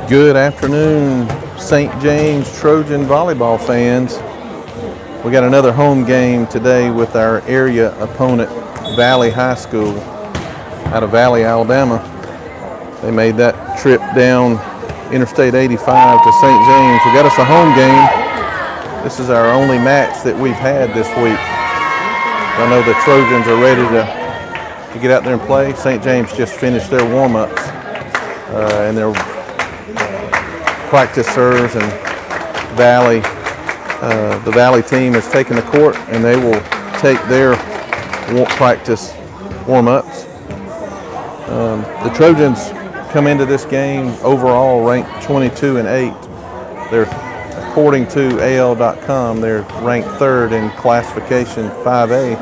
Good afternoon, St. James Trojan volleyball fans. We got another home game today with our area opponent, Valley High School, out of Valley, Alabama. They made that trip down Interstate 85 to St. James. We got us a home game. This is our only match that we've had this week. I know the Trojans are ready to get out there and play. St. James just finished their warm-ups and their practice serves, and the Valley team has taken the court, and they will take their practice warm-ups. The Trojans come into this game overall ranked 22 and 8. They're, according to AL.com, they're ranked third in classification 5A.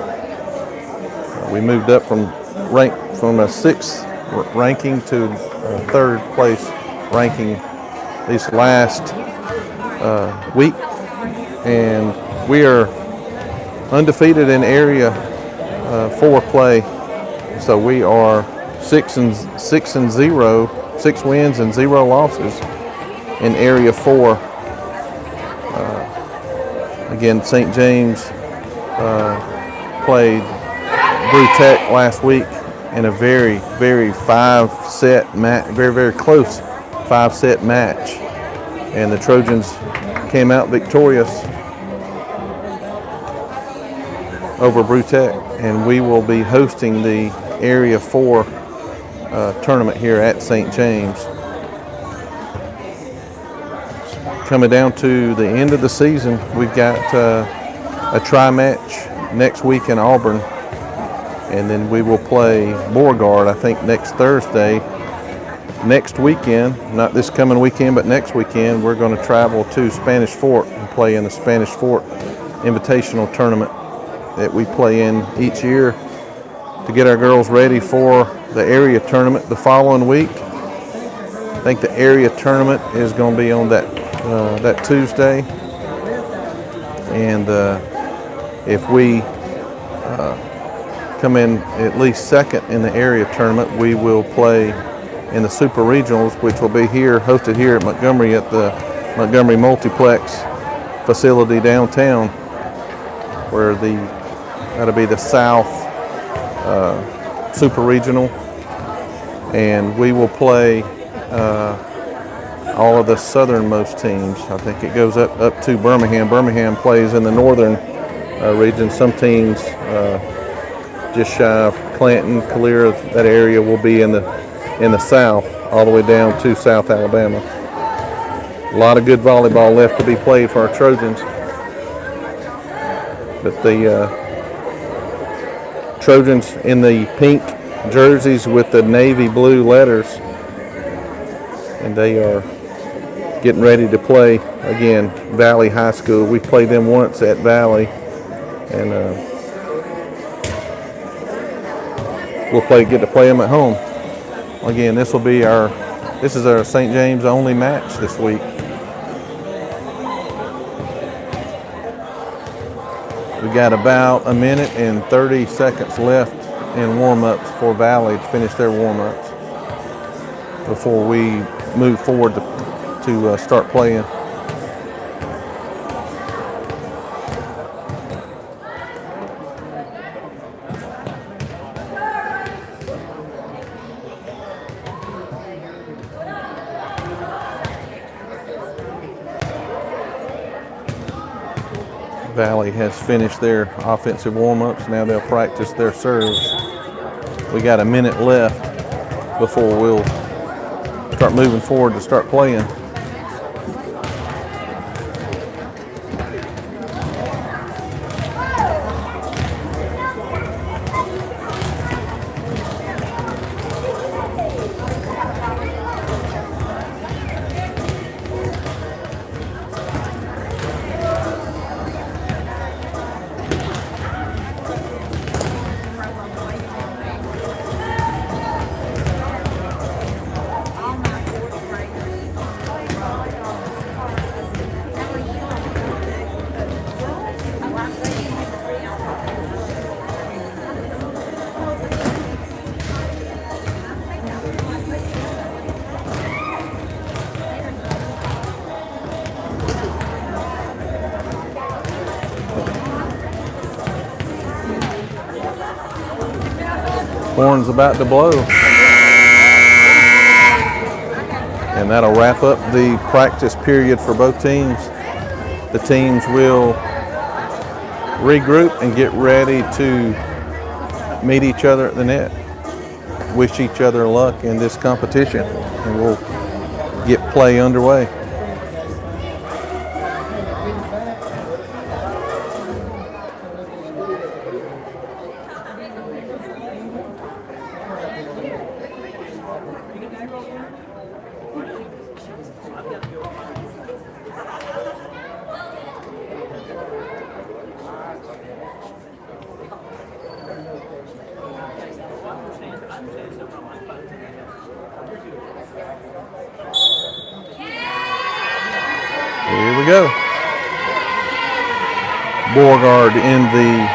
We moved up from a sixth ranking to third place ranking this last week, and we are undefeated in Area 4 play. So we are 6 wins and 0 losses in Area 4. Again, St. James played Blue Tech last week in a very, very five-set match, very close 5-set match, and the Trojans came out victorious over Blue Tech, and we will be hosting the Area 4 tournament here at St. James. Coming down to the end of the season, we've got a tri-match next week in Auburn, and then we will play Beauregard, I think, next Thursday. Next weekend, not this coming weekend, but next weekend, we're going to travel to Spanish Fort and play in the Spanish Fort Invitational Tournament that we play in each year to get our girls ready for the area tournament the following week. I think the area tournament is going to be on that Tuesday, and if we come in at least second in the area tournament, we will play in the Super Regionals, which will be hosted here at Montgomery at the Montgomery Multiplex facility downtown, where that'll be the South Super Regional, and we will play all of the southernmost teams. I think it goes up to Birmingham. Birmingham plays in the northern region. Some teams just shy of Clanton, Calera, that area will be in the south, all the way down to South Alabama. A lot of good volleyball left to be played for our Trojans. But the Trojans in the pink jerseys with the navy blue letters, and they are getting ready to play again Valley High School. We've played them once at Valley, and we'll get to play them at home. Again, this is our St. James only match this week. We got about a minute and 30 seconds left in warm-ups for Valley to finish their warm-ups before we move forward to start playing. Valley has finished their offensive warm-ups. Now they'll practice their serves. We got a minute left before we'll start moving forward to start playing. Horn's about to blow. And that'll wrap up the practice period for both teams. The teams will regroup and get ready to meet each other at the net. Wish each other luck in this competition, and we'll get play underway. Here we go. Beauregard in the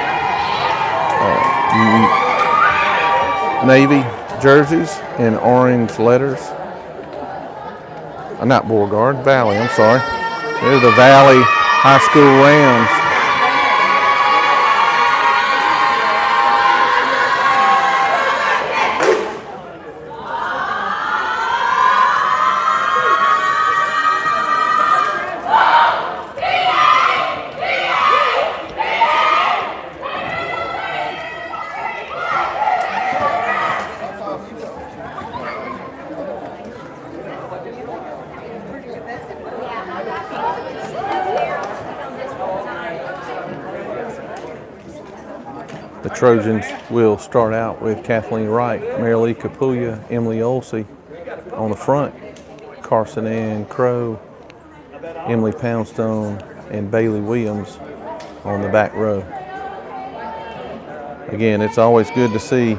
navy jerseys and orange letters. Not Beauregard, Valley, I'm sorry. They're the Valley High School Rams. The Trojans will start out with Kathleen Wright, Marilee Kapuya, Emily Olsey on the front, Carson Ann Crow, Emily Poundstone, and Bailey Williams on the back row. Again, it's always good to see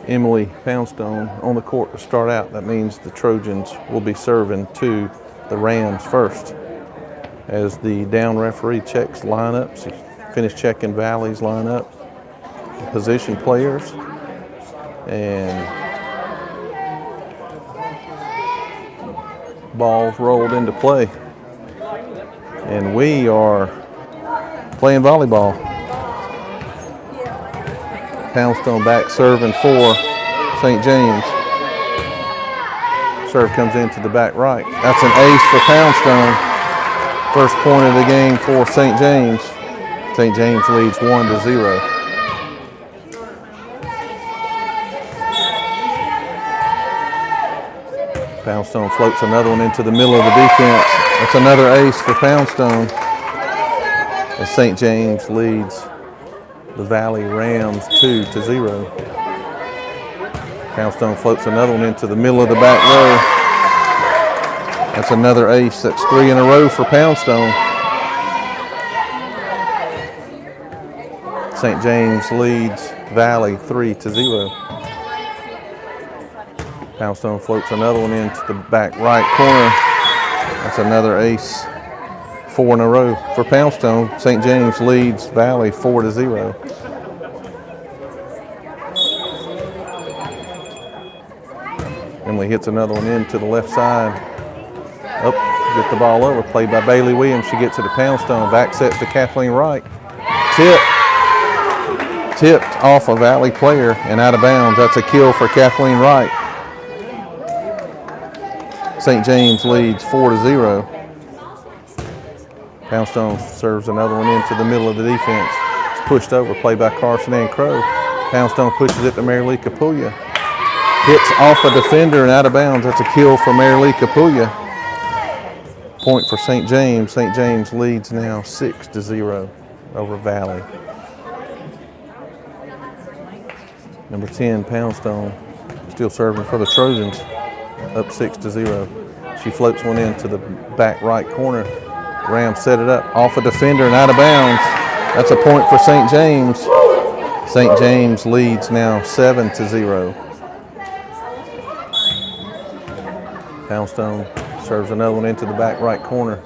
Emily Poundstone on the court to start out. That means the Trojans will be serving to the Rams first. As the down referee checks lineups, he finished checking Valley's lineup, position players, and balls rolled into play. And we are playing volleyball. Poundstone back serving for St. James. Serve comes into the back right. That's an ace for Poundstone. First point of the game for St. James. St. James leads 1-0. Poundstone floats another one into the middle of the defense. That's another ace for Poundstone. As St. James leads the Valley Rams 2-0. Poundstone floats another one into the middle of the back row. That's another ace. That's 3 in a row for Poundstone. St. James leads Valley 3-0. Poundstone floats another one into the back right corner. That's another ace. 4 in a row for Poundstone. St. James leads Valley 4-0. Emily hits another one into the left side. Up, get the ball over. Played by Bailey Williams. She gets it to Poundstone. Back sets to Kathleen Wright. Tipped off a Valley player and out of bounds. That's a kill for Kathleen Wright. St. James leads 4-0. Poundstone serves another one into the middle of the defense. It's pushed over, played by Carson Ann Crow. Poundstone pushes it to Marilee Kapuya. Hits off a defender and out of bounds. That's a kill for Marilee Kapuya. Point for St. James. St. James leads now 6-0 over Valley. Number 10, Poundstone, still serving for the Trojans, up 6-0. She floats one into the back right corner. Rams set it up off a defender and out of bounds. That's a point for St. James. St. James leads now 7-0. Poundstone serves another one into the back right corner.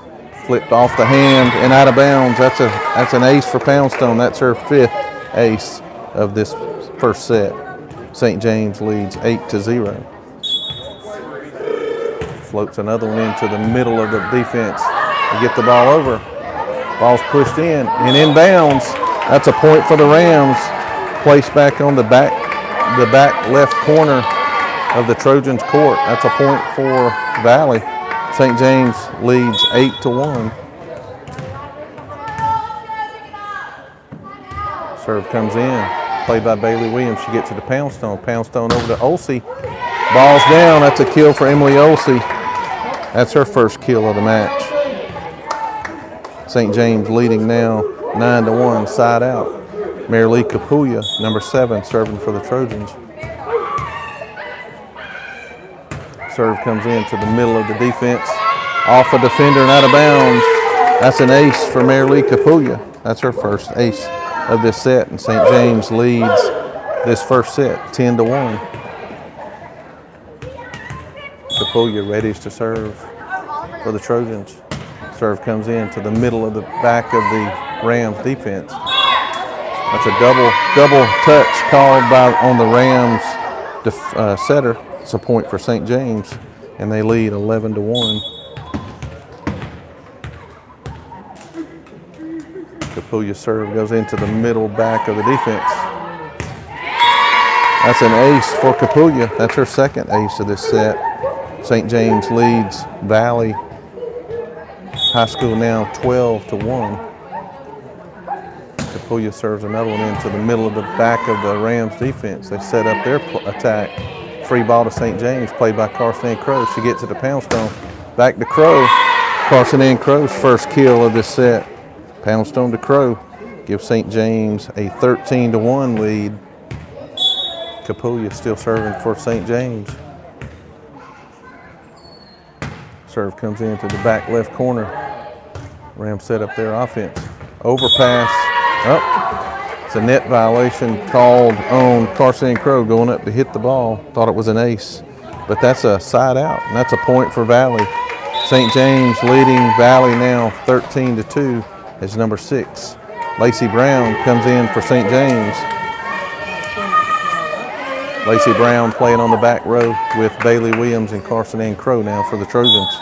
Flipped off the hand and out of bounds. That's an ace for Poundstone. That's her 5th ace of this first set. St. James leads 8-0. Floats another one into the middle of the defense. To get the ball over. Ball's pushed in and inbounds. That's a point for the Rams. Placed back on the back the back left corner of the Trojans court. That's a point for Valley. St. James leads 8-1. Serve comes in, played by Bailey Williams. She gets it to Poundstone. Poundstone over to Olsey. Ball's down. That's a kill for Emily Olsey. That's her first kill of the match. St. James leading now 9-1, side out. Mary Lee Capulla, number 7, serving for the Trojans. Serve comes into the middle of the defense. Off a defender and out of bounds. That's an ace for Mary Lee Capulla. That's her first ace of this set, and St. James leads this first set 10-1. Capulla ready to serve for the Trojans. Serve comes in to the middle of the back of the Rams defense. That's a double touch called on the Rams setter. It's a point for St. James, and they lead 11-1. Capulla serve goes into the middle back of the defense. That's an ace for Capulla. That's her second ace of this set. St. James leads Valley High School now 12-1. Capulla serves another one into the middle of the back of the Rams defense. They set up their attack. Free ball to St. James, played by Carson Ann Crow. She gets it to Poundstone. Back to Crow. Carson Ann Crow's first kill of this set. Poundstone to Crow. Gives St. James a 13-1 lead. Capulla still serving for St. James. Serve comes into the back left corner. Rams set up their offense. Overpass. It's a net violation called on Carson Crow going up to hit the ball. Thought it was an ace, but that's a side out, and that's a point for Valley. St. James leading Valley now 13-2 as number 6. Lacey Brown comes in for St. James. Lacey Brown playing on the back row with Bailey Williams and Carson Ann Crow now for the Trojans.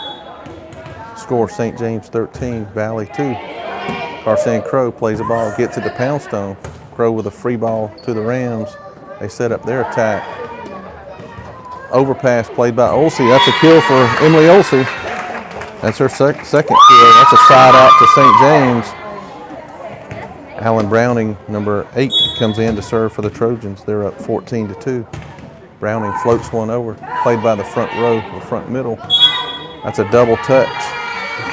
Score St. James 13, Valley 2. Carson Ann Crow plays the ball, gets it to Poundstone. Crow with a free ball to the Rams. They set up their attack. Overpass played by Olsey. That's a kill for Emily Olsey. That's her second kill. That's a side out to St. James. Alan Browning, number 8, comes in to serve for the Trojans. They're up 14-2. Browning floats one over, played by the front row, the front middle. That's a double touch,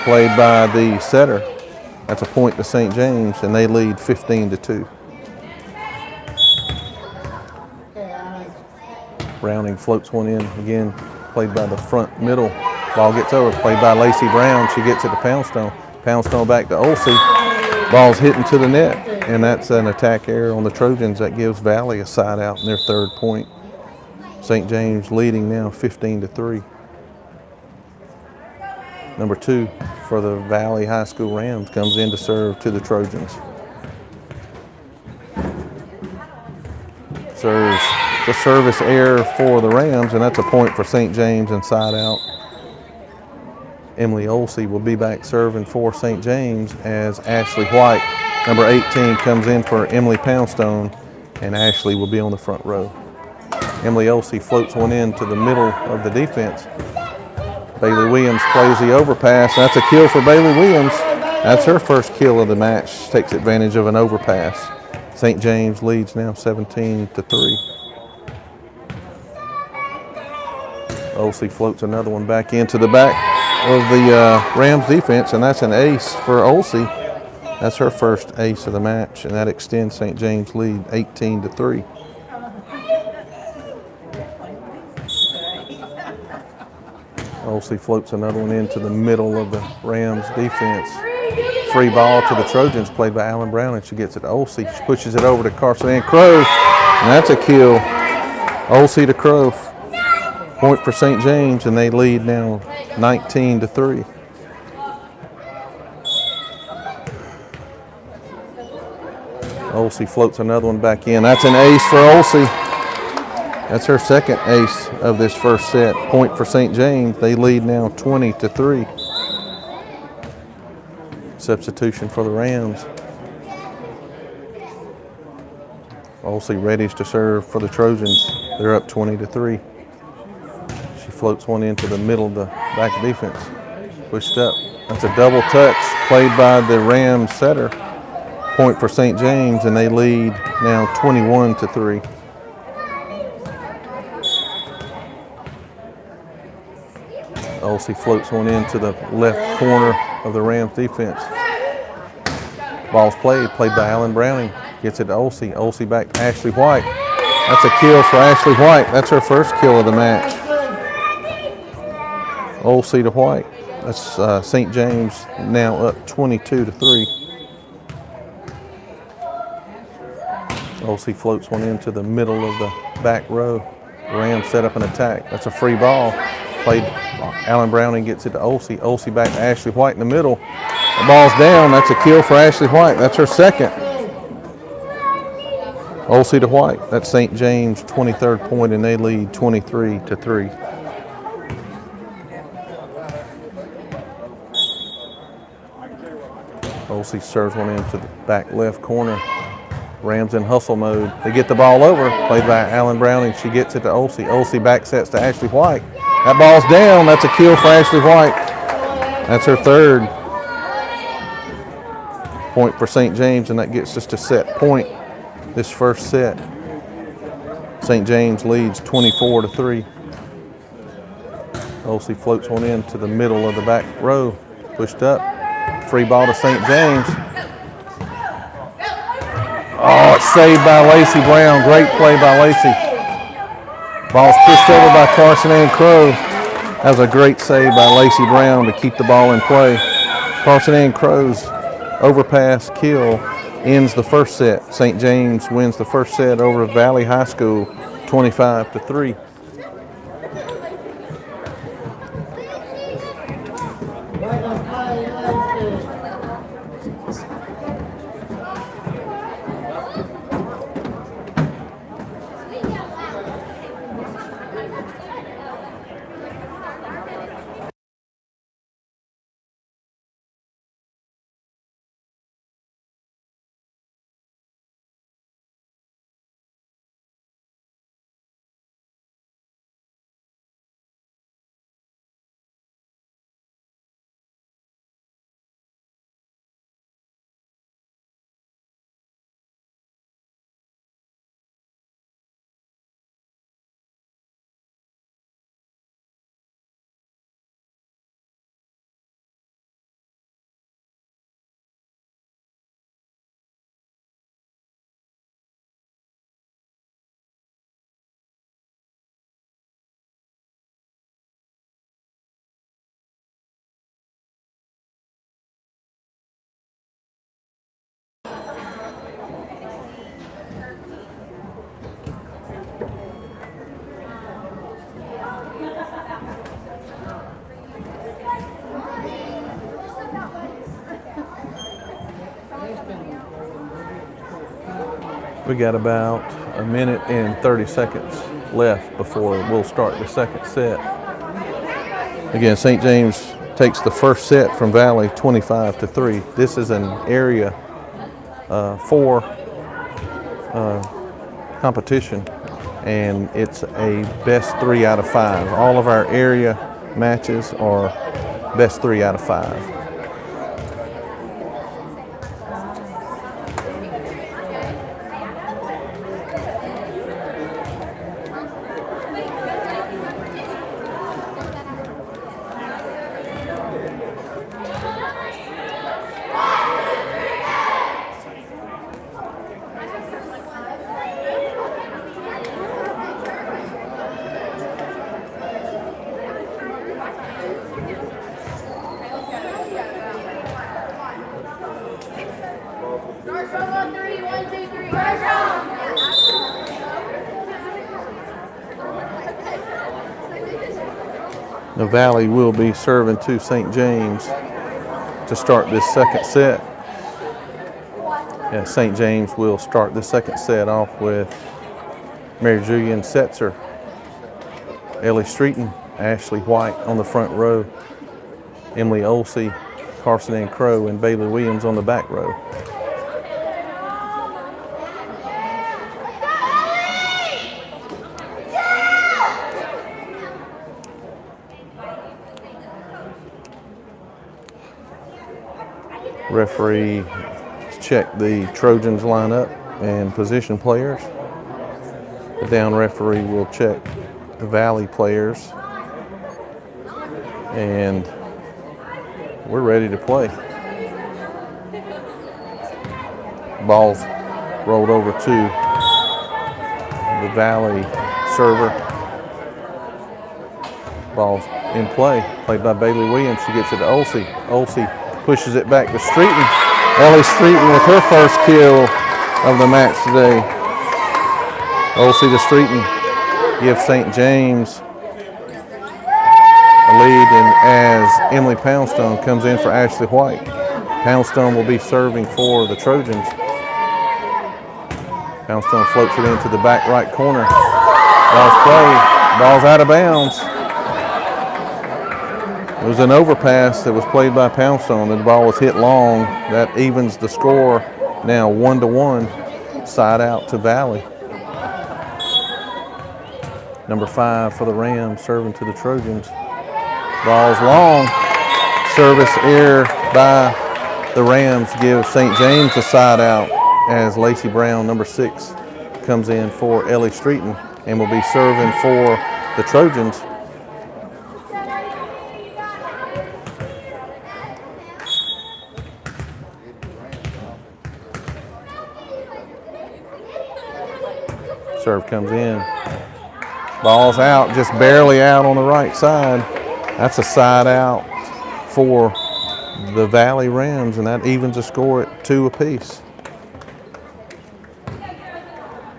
played by the setter. That's a point to St. James, and they lead 15-2. Browning floats one in again, played by the front middle. Ball gets over, played by Lacey Brown. She gets it to Poundstone. Poundstone back to Olsey. Ball's hitting to the net, and that's an attack error on the Trojans. That gives Valley a side out in their third point. St. James leading now 15-3. Number 2 for the Valley High School Rams comes in to serve to the Trojans. Serves the service error for the Rams, and that's a point for St. James and side out. Emily Olsey will be back serving for St. James as Ashley White, number 18, comes in for Emily Poundstone, and Ashley will be on the front row. Emily Olsey floats one in to the middle of the defense. Bailey Williams plays the overpass. That's a kill for Bailey Williams. That's her first kill of the match. She takes advantage of an overpass. St. James leads now 17-3. Olsey floats another one back into the back of the Rams defense, and that's an ace for Olsey. That's her first ace of the match, and that extends St. James' lead 18-3. Olsey floats another one into the middle of the Rams defense. Free ball to the Trojans, played by Alan Brown, and she gets it to Olsey. She pushes it over to Carson Ann Crow, and that's a kill. Olsey to Crow. Point for St. James, and they lead now 19-3. Olsey floats another one back in. That's an ace for Olsey. That's her second ace of this first set. Point for St. James. They lead now 20-3. Substitution for the Rams. Olsey readies to serve for the Trojans. They're up 20-3. She floats one into the middle of the back defense. Pushed up. That's a double touch played by the Rams setter. Point for St. James, and they lead now 21-3. Olsey floats one into the left corner of the Rams defense. Ball's played by Allen Browning. Gets it to Olsey. Olsey back to Ashley White. That's a kill for Ashley White. That's her first kill of the match. Olsey to White. That's St. James now up 22-3. Olsey floats one into the middle of the back row. The Rams set up an attack. That's a free ball. Played. Allen Browning gets it to Olsey. Olsey back to Ashley White in the middle. The ball's down. That's a kill for Ashley White. That's her second. Olsey to White. That's St. James' 23rd point, and they lead 23-3. Olsey serves one into the back left corner. Rams in hustle mode. They get the ball over. Played by Allen Browning. She gets it to Olsey. Olsey back sets to Ashley White. That ball's down. That's a kill for Ashley White. That's her third point for St. James, and that gets us to set point this first set. St. James leads 24-3. Olsey floats one into the middle of the back row. Pushed up. Free ball to St. James. Oh, it's saved by Lacey Brown. Great play by Lacey. Ball's pushed over by Carson Ann Crow. That was a great save by Lacey Brown to keep the ball in play. Carson Ann Crow's overpass kill ends the first set. St. James wins the first set over Valley High School 25-3. We got about a minute and 30 seconds left before we'll start the second set. Again, St. James takes the first set from Valley 25-3. This is an area 4 competition, and it's a best 3 out of 5. All of our area matches are best 3 out of 5. The Valley will be serving to St. James to start this second set. And St. James will start the second set off with Mary Julian Setzer, Ellie Streeton, Ashley White on the front row, Emily Olsey, Carson Ann Crow, and Bailey Williams on the back row. Referee check the Trojans lineup and position players. The down referee will check the Valley players. And we're ready to play. Ball's rolled over to the Valley server. Ball's in play, played by Bailey Williams. She gets it to Olsey. Olsey pushes it back to Streeton. Ellie Streeton with her first kill of the match today. Olsey to Streeton gives St. James a lead, and as Emily Poundstone comes in for Ashley White. Poundstone will be serving for the Trojans. Poundstone floats it into the back right corner. Ball's played. Ball's out of bounds. It was an overpass that was played by Poundstone. The ball was hit long. That evens the score. Now 1-1. Side out to Valley. Number 5 for the Rams serving to the Trojans. Ball's long. Service error by the Rams gives St. James a side out as Lacey Brown, number 6, comes in for Ellie Streeton and will be serving for the Trojans. Serve comes in. Ball's out, just barely out on the right side. That's a side out for the Valley Rams, and that evens the score at 2 apiece.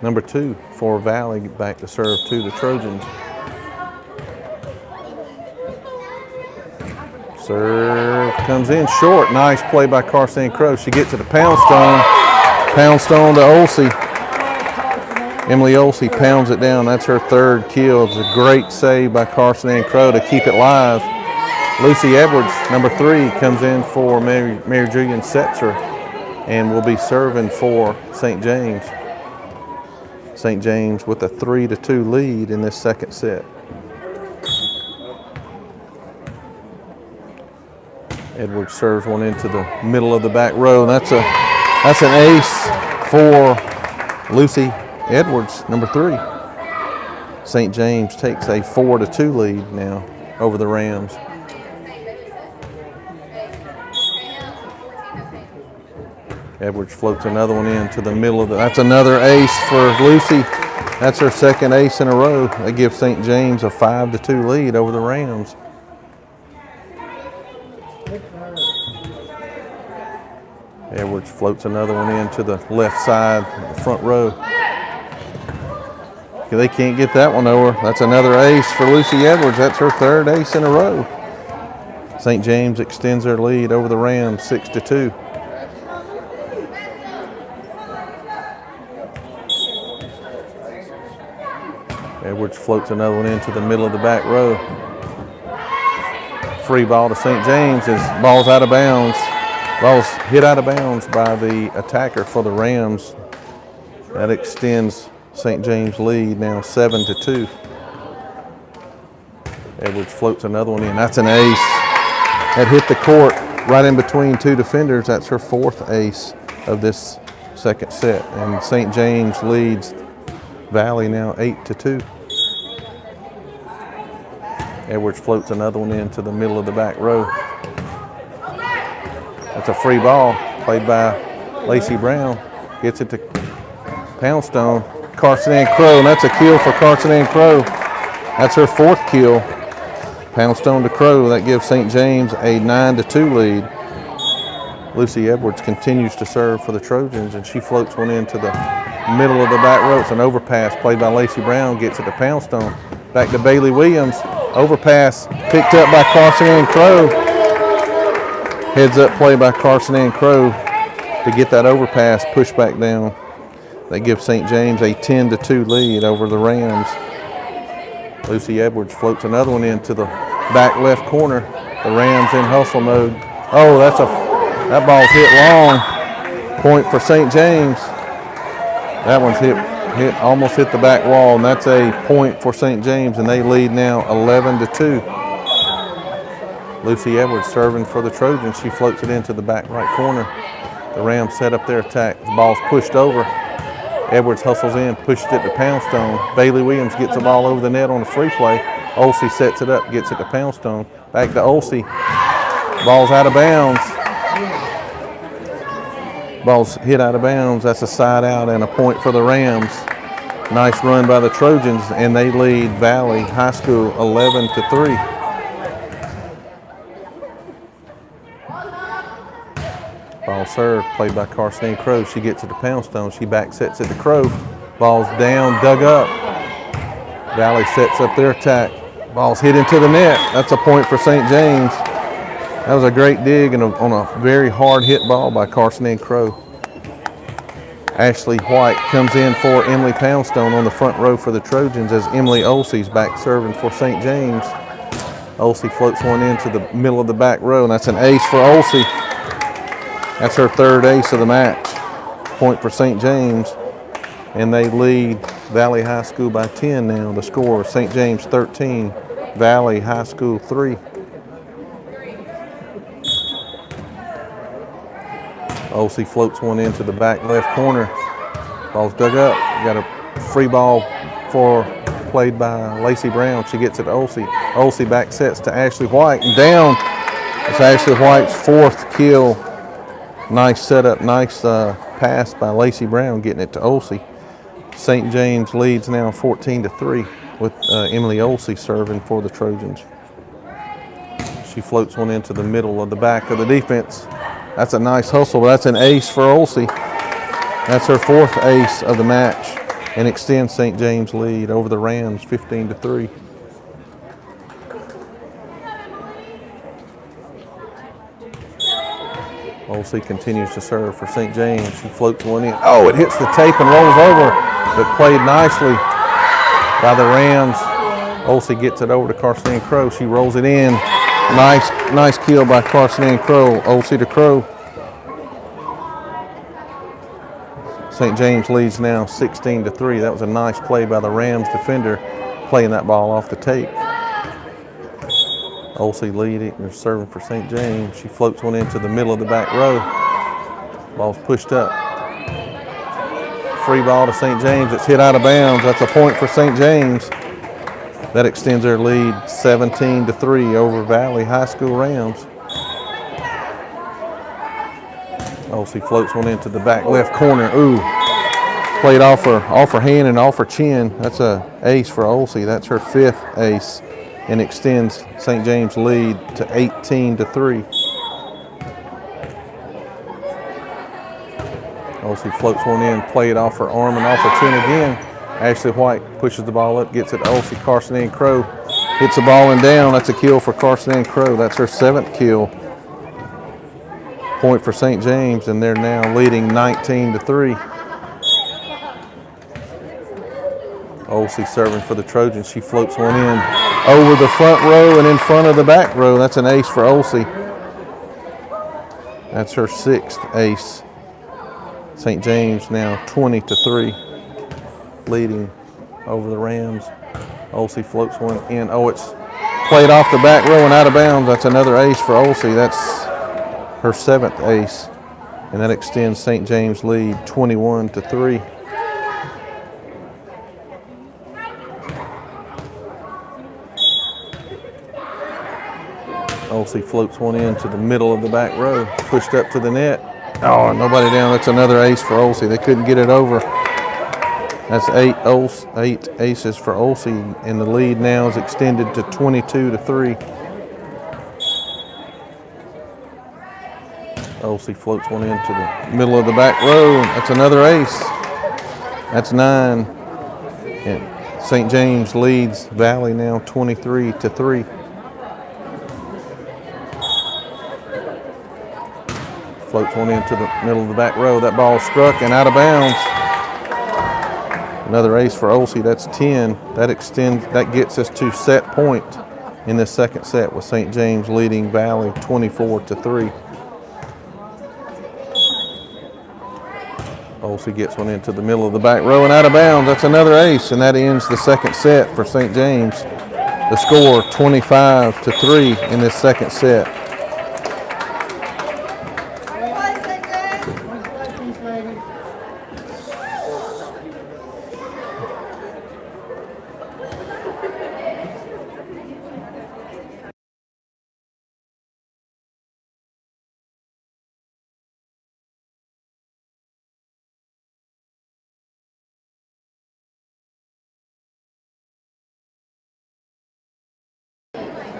Number 2 for Valley back to serve to the Trojans. Serve comes in short. Nice play by Carson Crow. She gets it to Poundstone. Poundstone to Olsey. Emily Olsey pounds it down. That's her 3rd kill. It's a great save by Carson Crow to keep it live. Lucy Edwards, number 3, comes in for Mary Julian Setzer and will be serving for St. James. St. James with a 3-2 lead in this second set. Edwards serves one into the middle of the back row. That's an ace for Lucy Edwards, number 3. St. James takes a 4-2 lead now over the Rams. Edwards floats another one into the middle of that's another ace for Lucy. That's her 2nd ace in a row. That gives St. James a 5-2 lead over the Rams. Edwards floats another one into the left side, the front row. They can't get that one over. That's another ace for Lucy Edwards. That's her 3rd ace in a row. St. James extends their lead over the Rams 6-2. Edwards floats another one into the middle of the back row. Free ball to St. James as ball's out of bounds. Ball's hit out of bounds by the attacker for the Rams. That extends St. James' lead now 7-2. Edwards floats another one in. That's an ace. That hit the court right in between 2 defenders. That's her 4th ace of this second set. And St. James leads Valley now 8-2. Edwards floats another one into the middle of the back row. That's a free ball played by Lacey Brown. Gets it to Poundstone. Carson Ann Crow, and that's a kill for Carson Ann Crow. That's her 4th kill. Poundstone to Crow. That gives St. James a 9-2 lead. Lucy Edwards continues to serve for the Trojans, and she floats one into the middle of the back row. It's an overpass played by Lacey Brown. Gets it to Poundstone. Back to Bailey Williams. Overpass picked up by Carson Ann Crow. Heads up play by Carson Ann Crow to get that overpass pushed back down. They give St. James a 10-2 lead over the Rams. Lucy Edwards floats another one into the back left corner. The Rams in hustle mode. Oh, that ball's hit long. Point for St. James. That one's almost hit the back wall, and that's a point for St. James, and they lead now 11-2. Lucy Edwards serving for the Trojans. She floats it into the back right corner. The Rams set up their attack. The ball's pushed over. Edwards hustles in, pushes it to Poundstone. Bailey Williams gets the ball over the net on a free play. Olsey sets it up, gets it to Poundstone. Back to Olsey. Ball's out of bounds. Ball's hit out of bounds. That's a side out and a point for the Rams. Nice run by the Trojans, and they lead Valley High School 11-3. Ball served, played by Carson Crow. She gets it to Poundstone. She back sets it to Crow. Ball's down, dug up. Valley sets up their attack. Ball's hit into the net. That's a point for St. James. That was a great dig and on a very hard hit ball by Carson Crow. Ashley White comes in for Emily Poundstone on the front row for the Trojans as Emily Olsey's back serving for St. James. Olsey floats one into the middle of the back row, and that's an ace for Olsey. That's her third ace of the match. Point for St. James, and they lead Valley High School by 10 now. The score, St. James 13, Valley High School 3. Olsey floats one into the back left corner. Ball's dug up. Got a free ball played by Lacey Brown. She gets it to Olsey. Olsey back sets to Ashley White and down. It's Ashley White's fourth kill. Nice setup, nice pass by Lacey Brown getting it to Olsey. St. James leads now 14-3 with Emily Olsey serving for the Trojans. She floats one into the middle of the back of the defense. That's a nice hustle. That's an ace for Olsey. That's her fourth ace of the match and extends St. James' lead over the Rams 15-3. Olsey continues to serve for St. James. She floats one in. Oh, it hits the tape and rolls over, but played nicely by the Rams. Olsey gets it over to Carson Crow. She rolls it in. Nice kill by Carson Crow. Olsey to Crow. St. James leads now 16-3. That was a nice play by the Rams defender, playing that ball off the tape. Olsey leading and serving for St. James. She floats one into the middle of the back row. Ball's pushed up. Free ball to St. James. It's hit out of bounds. That's a point for St. James. That extends their lead 17-3 over Valley High School Rams. Olsey floats one into the back left corner. Ooh, played off her hand and off her chin. That's a ace for Olsey. That's her fifth ace and extends St. James' lead to 18-3. Olsey floats one in, played off her arm and off her chin again. Ashley White pushes the ball up, gets it to Olsey. Carson Crow hits the ball and down. That's a kill for Carson Crow. That's her seventh kill. Point for St. James, and they're now leading 19-3. Olsey serving for the Trojans. She floats one in over the front row and in front of the back row. That's an ace for Olsey. That's her sixth ace. St. James now 20-3, leading over the Rams. Olsey floats one in. Oh, it's played off the back row and out of bounds. That's another ace for Olsey. That's her seventh ace, and that extends St. James' lead 21-3. Olsey floats one into the middle of the back row, pushed up to the net. Oh, nobody down. That's another ace for Olsey. They couldn't get it over. That's eight aces for Olsey, and the lead now is extended to 22-3. Olsey floats one into the middle of the back row. That's another ace. That's 9. And St. James leads Valley now 23-3. Floats one into the middle of the back row. That ball struck and out of bounds. Another ace for Olsey. That's 10. That gets us to set point in the second set with St. James leading Valley 24-3. Olsey gets one into the middle of the back row and out of bounds. That's another ace, and that ends the second set for St. James. The score 25-3 in this second set.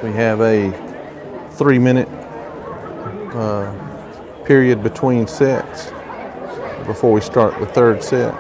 We have a 3-minute period between sets before we start the third set.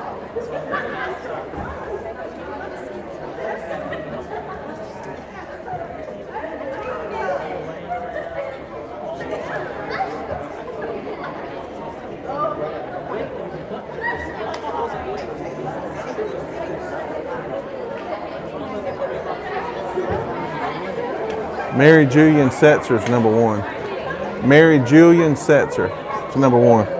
Mary Julian Setzer is number 1. Mary Julian Setzer is number 1.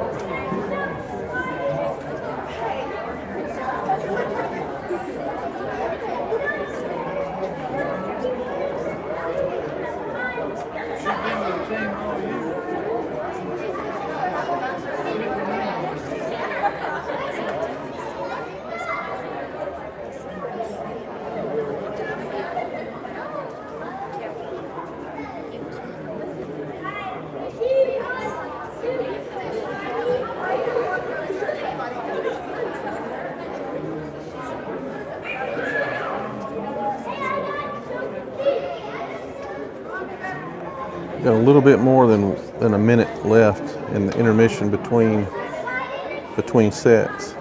Got a little bit more than a minute left in the intermission between sets.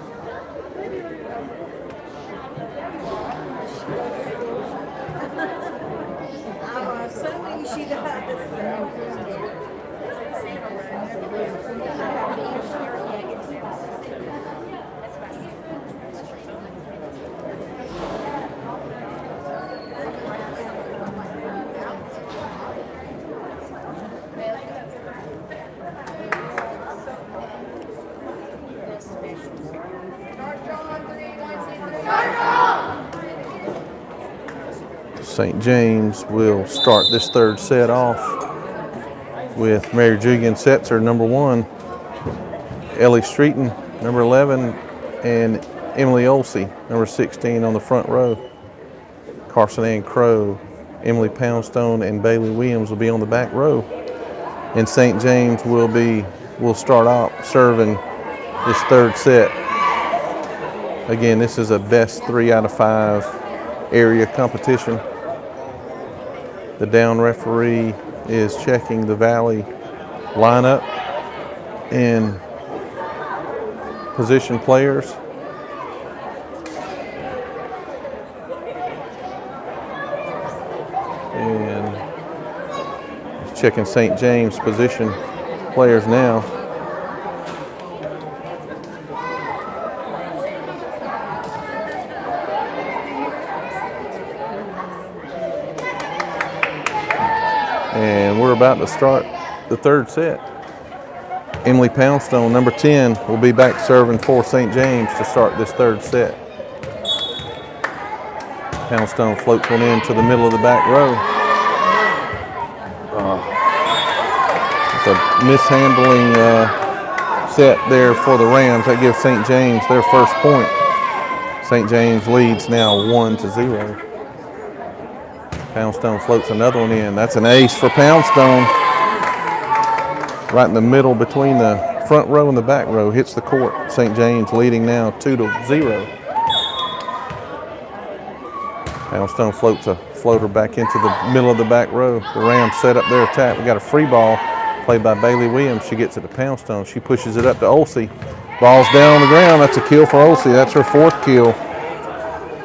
St. James will start this third set off with Mary Julian Setzer, number 1, Ellie Streeton, number 11, and Emily Olsey, number 16 on the front row. Carson Ann Crow, Emily Poundstone, and Bailey Williams will be on the back row. And St. James will start out serving this third set. Again, this is a best 3 out of 5 area competition. The down referee is checking the Valley lineup and position players. And he's checking St. James position players now. And we're about to start the third set. Emily Poundstone, number 10, will be back serving for St. James to start this third set. Poundstone floats one into the middle of the back row. It's a mishandling set there for the Rams. That gives St. James their first point. St. James leads now 1-0. Poundstone floats another one in. That's an ace for Poundstone. Right in the middle between the front row and the back row. Hits the court. St. James leading now 2-0. Poundstone floats a floater back into the middle of the back row. The Rams set up their attack. We got a free ball played by Bailey Williams. She gets it to Poundstone. She pushes it up to Olsey. Ball's down on the ground. That's a kill for Olsey. That's her 4th kill.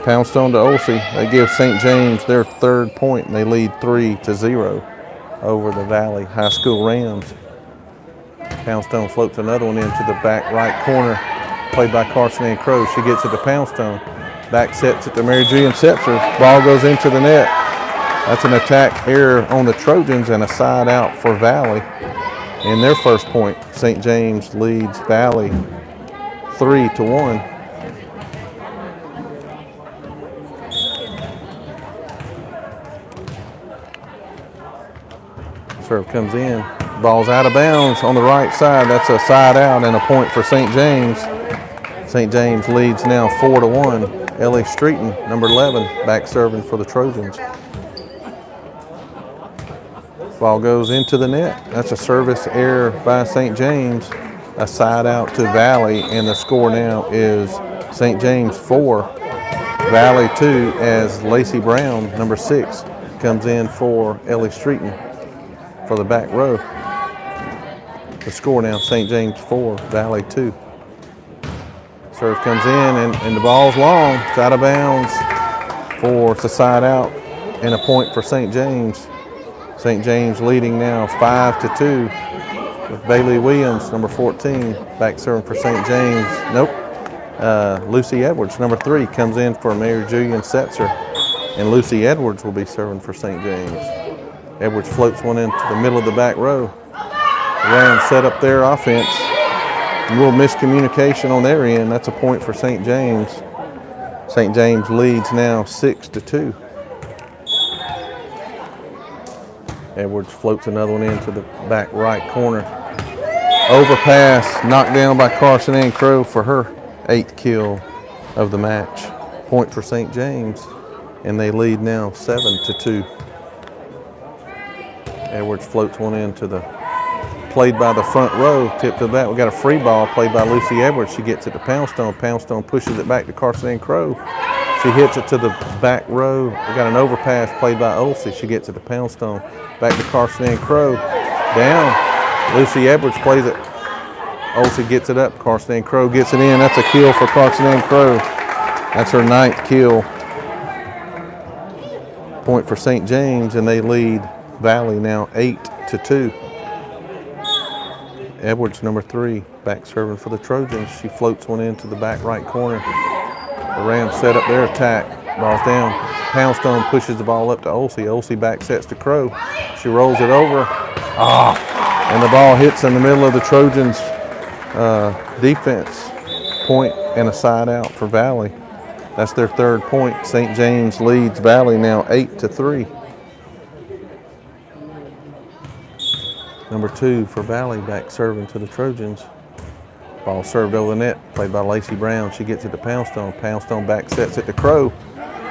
Poundstone to Olsey. They give St. James their 3rd point, and they lead 3-0 over the Valley High School Rams. Poundstone floats another one into the back right corner, played by Carson Ann Crow. She gets it to Poundstone. Back sets it to Mary Julian Setzer. Ball goes into the net. That's an attack error on the Trojans and a side out for Valley. And their first point, St. James leads Valley 3-1. Serve comes in. Ball's out of bounds on the right side. That's a side out and a point for St. James. St. James leads now 4-1. Ellie Streeton, number 11, back serving for the Trojans. Ball goes into the net. That's a service error by St. James. A side out to Valley, and the score now is St. James 4, Valley 2, as Lacey Brown, number 6, comes in for Ellie Streeton for the back row. The score now, St. James 4, Valley 2. Serve comes in, and the ball's long. It's out of bounds it's a side out and a point for St. James. St. James leading now 5-2 with Bailey Williams, number 14, back serving for St. James. Nope. Lucy Edwards, number 3, comes in for Mayor Julian Setzer, and Lucy Edwards will be serving for St. James. Edwards floats one into the middle of the back row. Rams set up their offense. A little miscommunication on their end. That's a point for St. James. St. James leads now 6-2. Edwards floats another one into the back right corner. Overpass, knocked down by Carson Ann Crow for her 8th kill of the match. Point for St. James, and they lead now 7-2. Edwards floats one into the, played by the front row, tipped to the back. We got a free ball played by Lucy Edwards. She gets it to Poundstone. Poundstone pushes it back to Carson Ann Crow. She hits it to the back row. We got an overpass played by Olsey. She gets it to Poundstone. Back to Carson Ann Crow. Down. Lucy Edwards plays it. Olsey gets it up. Carson Ann Crow gets it in. That's a kill for Carson Ann Crow. That's her 9th kill. Point for St. James, and they lead Valley now 8-2. Edwards, number 3, back serving for the Trojans. She floats one into the back right corner. The Rams set up their attack. Ball's down. Poundstone pushes the ball up to Olsey. Olsey back sets to Crow. She rolls it over. And the ball hits in the middle of the Trojans' defense. Point and a side out for Valley. That's their 3rd point. St. James leads Valley now 8-3. Number 2 for Valley, back serving to the Trojans. Ball served over the net, played by Lacey Brown. She gets it to Poundstone. Poundstone back sets it to Crow.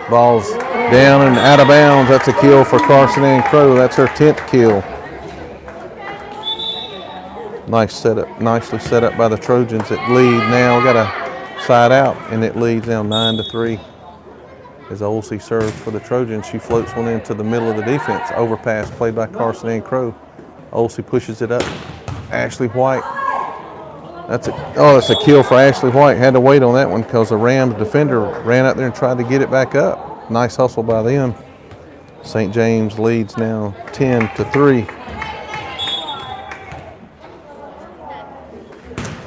Ball's down and out of bounds. That's a kill for Carson Ann Crow. That's her 10th kill. Nice setup, nicely set up by the Trojans that lead now. We got a side out, and it leads now 9-3. As Olsey serves for the Trojans, she floats one into the middle of the defense. Overpass played by Carson Ann Crow. Olsey pushes it up. Ashley White. That's a kill for Ashley White. Had to wait on that one because the Rams defender ran out there and tried to get it back up. Nice hustle by them. St. James leads now 10-3.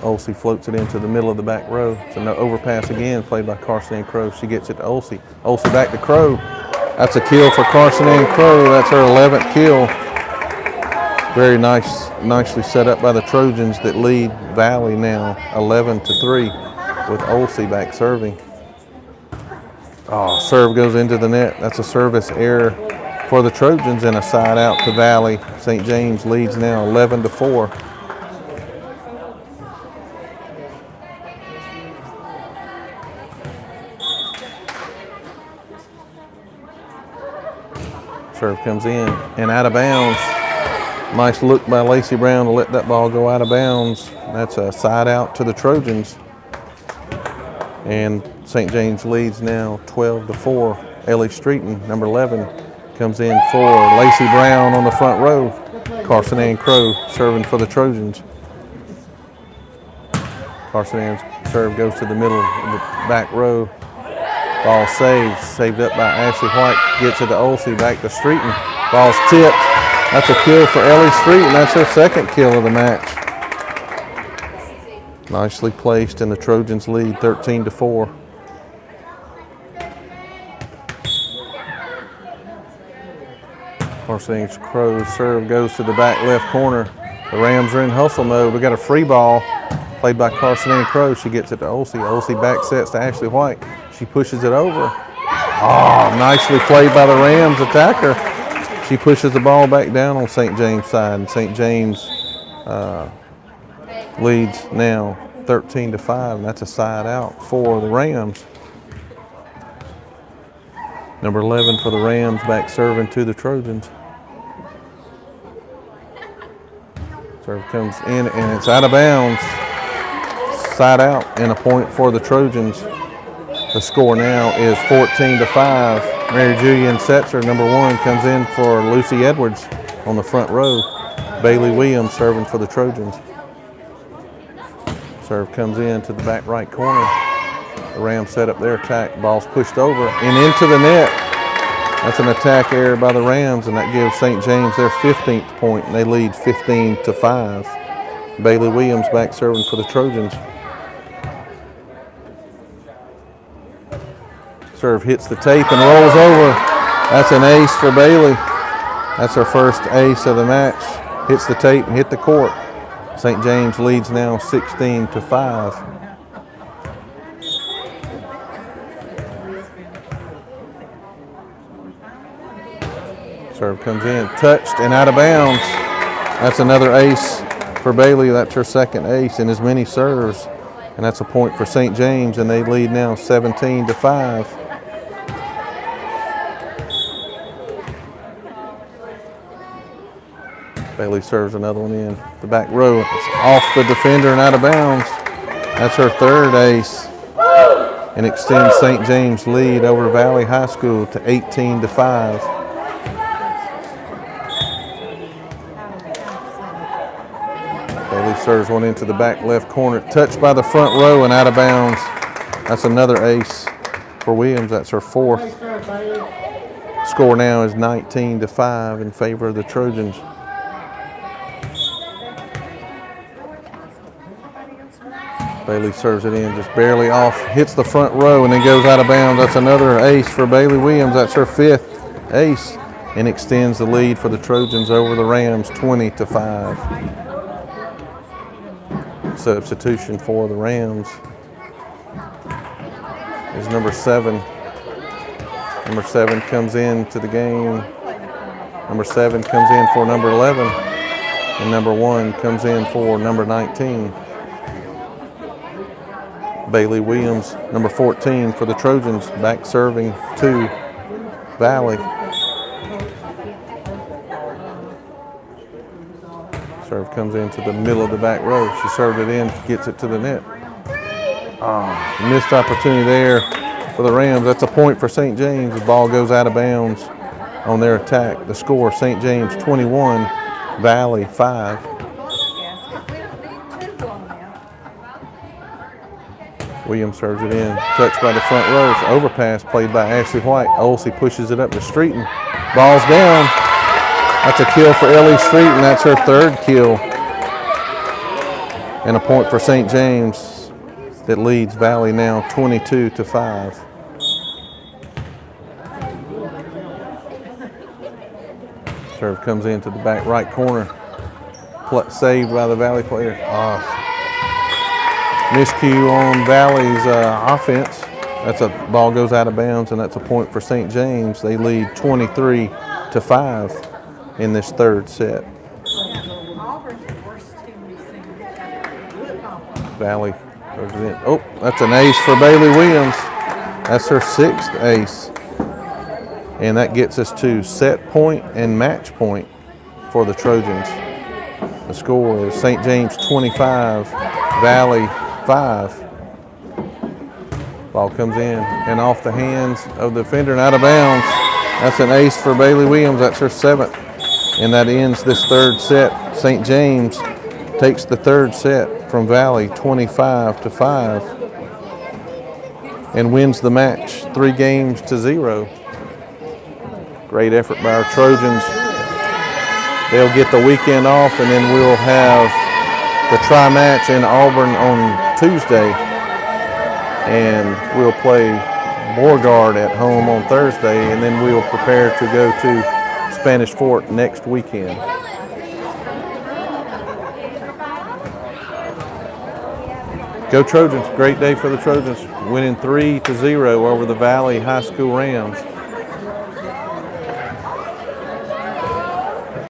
Olsey floats it into the middle of the back row. It's an overpass again, played by Carson Ann Crow. She gets it to Olsey. Olsey back to Crow. That's a kill for Carson Ann Crow. That's her 11th kill. Very nicely set up by the Trojans that lead Valley now 11-3 with Olsey back serving. Serve goes into the net. That's a service error for the Trojans and a side out to Valley. St. James leads now 11-4. Serve comes in and out of bounds. Nice look by Lacey Brown to let that ball go out of bounds. That's a side out to the Trojans. And St. James leads now 12-4. Ellie Streeton, number 11, comes in for Lacey Brown on the front row. Carson Ann Crow serving for the Trojans. Carson Ann's serve goes to the middle of the back row. Ball saved up by Ashley White. Gets it to Olsey, back to Streeton. Ball's tipped. That's a kill for Ellie Streeton. That's her 2nd kill of the match. Nicely placed, and the Trojans lead 13-4. Carson Crow's serve goes to the back left corner. The Rams are in hustle mode. We got a free ball played by Carson Ann Crow. She gets it to Olsey. Olsey back sets to Ashley White. She pushes it over. Nicely played by the Rams attacker. She pushes the ball back down on St. James' side, and St. James leads now 13-5, and that's a side out for the Rams. Number 11 for the Rams back serving to the Trojans. Serve comes in and it's out of bounds. Side out and a point for the Trojans. The score now is 14-5. Mary Julian Setzer, number 1, comes in for Lucy Edwards on the front row. Bailey Williams serving for the Trojans. Serve comes in to the back right corner. The Rams set up their attack. Ball's pushed over and into the net. That's an attack error by the Rams, and that gives St. James their 15th point, and they lead 15-5. Bailey Williams back serving for the Trojans. Serve hits the tape and rolls over. That's an ace for Bailey. That's her first ace of the match. Hits the tape and hit the court. St. James leads now 16-5. Serve comes in, touched and out of bounds. That's another ace for Bailey. That's her second ace in as many serves. And that's a point for St. James, and they lead now 17-5. Bailey serves another one in the back row. It's off the defender and out of bounds. That's her third ace, and extends St. James' lead over Valley High School to 18-5. Bailey serves one into the back left corner, touched by the front row and out of bounds. That's another ace for Williams. That's her fourth. Score now is 19-5 in favor of the Trojans. Bailey serves it in just barely off, hits the front row and then goes out of bounds. That's another ace for Bailey Williams. That's her fifth ace, and extends the lead for the Trojans over the Rams 20-5. Substitution for the Rams is number 7. Number 7 comes into the game. Number 7 comes in for number 11, and number 1 comes in for number 19. Bailey Williams, number 14 for the Trojans, back serving to Valley. Serve comes into the middle of the back row. She served it in, gets it to the net. Missed opportunity there for the Rams. That's a point for St. James. The ball goes out of bounds on their attack. The score, St. James 21, Valley 5. Williams serves it in, touched by the front row. It's overpass played by Ashley White. Olsey pushes it up to Streeton. Ball's down. That's a kill for Ellie Streeton. That's her third kill. And a point for St. James that leads Valley now 22-5. Serve comes into the back right corner. Saved by the Valley player. Miscue on Valley's offense. That's a ball goes out of bounds, and that's a point for St. James. They lead 23-5 in this third set. Valley. Oh, that's an ace for Bailey Williams. That's her sixth ace. And that gets us to set point and match point for the Trojans. The score is St. James 25, Valley 5. Ball comes in and off the hands of the defender and out of bounds. That's an ace for Bailey Williams. That's her seventh. And that ends this third set. St. James takes the third set from Valley 25-5 and wins the match 3-0. Great effort by our Trojans. They'll get the weekend off, and then we'll have the tri-match in Auburn on Tuesday, and we'll play Beauregard at home on Thursday, and then we'll prepare to go to Spanish Fort next weekend. Go Trojans. Great day for the Trojans, winning 3-0 over the Valley High School Rams.